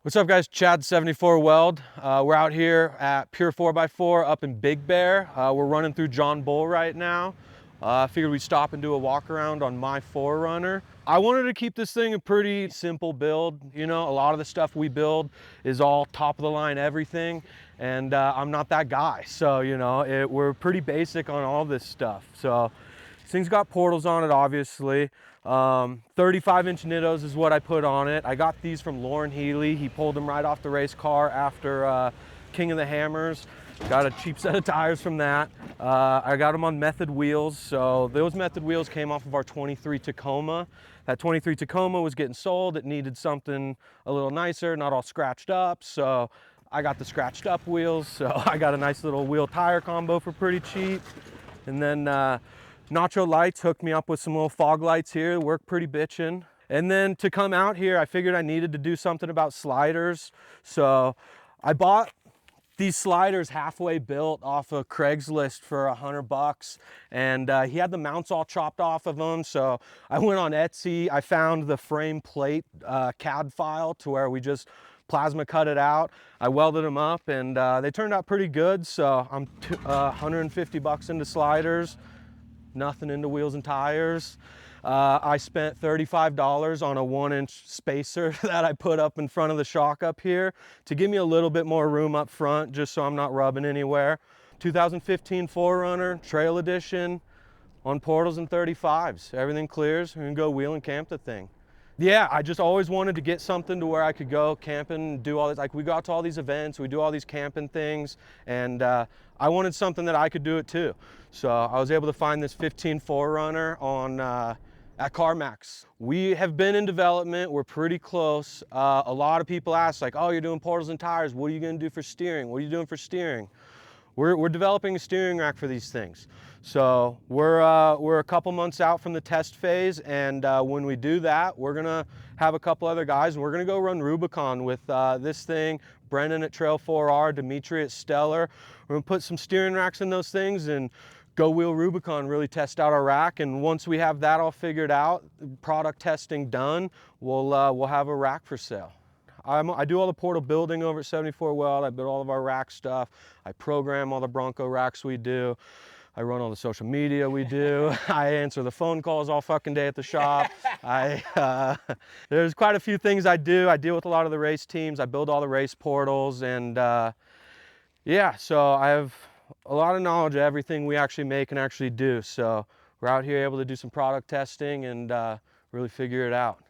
What's up, guys? Chad 74 Weld. We're out here at Pure 4x4 up in Big Bear. We're running through John Bull right now. I figured we'd stop and do a walk around on my 4Runner. I wanted to keep this thing a pretty simple build. You know, a lot of the stuff we build is all top of the line everything, and I'm not that guy. So, you know, we're pretty basic on all this stuff. So this thing's got portals on it, obviously. 35-inch Nittos is what I put on it. I got these from Lauren Healy. He pulled them right off the race car after King of the Hammers. Got a cheap set of tires from that. I got them on Method wheels. So those Method wheels came off of our 23 Tacoma. That 23 Tacoma was getting sold. It needed something a little nicer, not all scratched up. So I got the scratched up wheels. So I got a nice little wheel tire combo for pretty cheap. And then Nacho Lights hooked me up with some little fog lights here, work pretty bitchin'. And then to come out here, I figured I needed to do something about sliders. So I bought these sliders halfway built off of Craigslist for $100, and he had the mounts all chopped off of them. So I went on Etsy, I found the frame plate CAD file to where we just plasma cut it out. I welded them up, and they turned out pretty good. So I'm $150 into sliders, nothing into wheels and tires. I spent $35 on a 1-inch spacer that I put up in front of the shock up here to give me a little bit more room up front, just so I'm not rubbing anywhere. 2015 4Runner Trail Edition on portals and 35s. Everything clears, we can go wheel and camp the thing. Yeah, I just always wanted to get something to where I could go camping and do all this. Like, we go out to all these events, we do all these camping things, and I wanted something that I could do it too. So I was able to find this 15 4Runner on at CarMax. We have been in development, we're pretty close. A lot of people ask, like, oh, you're doing portals and tires, what are you gonna do for steering? What are you doing for steering? We're developing a steering rack for these things. So we're a couple months out from the test phase, and when we do that, we're gonna have a couple other guys, and we're gonna go run Rubicon with this thing, Brendan at Trail 4R, Dimitri at Stellar. We're gonna put some steering racks in those things and go wheel Rubicon, really test out our rack. And once we have that all figured out, product testing done, we'll have a rack for sale. I do all the portal building over at 74 Weld. I build all of our rack stuff. I program all the Bronco racks we do. I run all the social media we do. I answer the phone calls all fucking day at the shop. There's quite a few things I do. I deal with a lot of the race teams. I build all the race portals, and yeah, so I have a lot of knowledge of everything we actually make and actually do. So we're out here able to do some product testing and really figure it out.